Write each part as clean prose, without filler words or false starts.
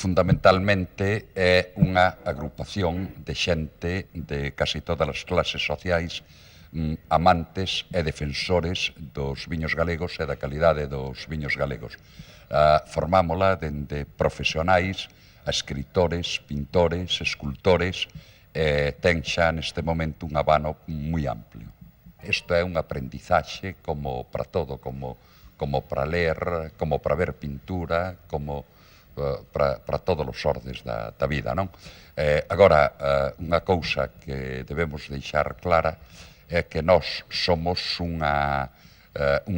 fundamentalmente é unha agrupación de xente de casi todas as clases sociais, amantes e defensores dos viños galegos e da calidade dos viños galegos. Formámola dende profesionais a escritores, pintores, escultores, ten xa neste momento un abano moi amplio. Isto é un aprendizaxe como para todo, como para ler, como para ver pintura, como para todos os ordes da vida, non? Agora, unha cousa que debemos deixar clara é que nós somos unha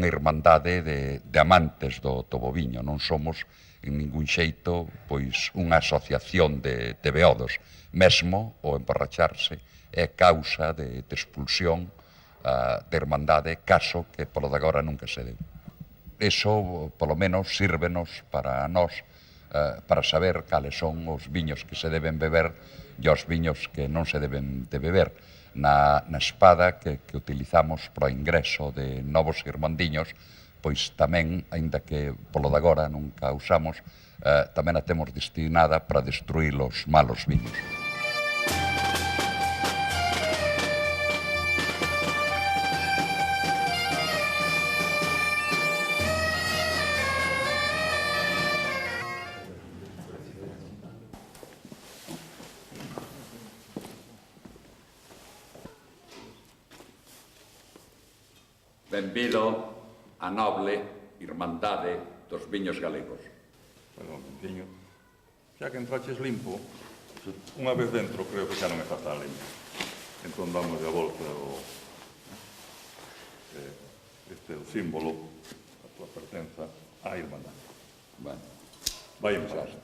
irmandade de amantes do toboviño, non somos en ningún xeito pois unha asociación de beodos, mesmo o emborracharse é causa de expulsión de irmandade, caso que polo de agora nunca se deu. Iso, polo menos, sírvenos para nós para saber cales son os viños que se deben beber e os viños que non se deben de beber. Na espada que utilizamos para o ingreso de novos irmandiños, pois tamén, aínda que polo de agora nunca usamos, tamén a temos destinada para destruir os malos viños. Benvido a noble irmandade dos viños galegos. Bueno, viño, xa que entraches limpo, unha vez dentro creo que xa non é fatal limpo. Entón damos de a volta este é o símbolo da tua pertenza á irmandade. Bueno, vai en paz.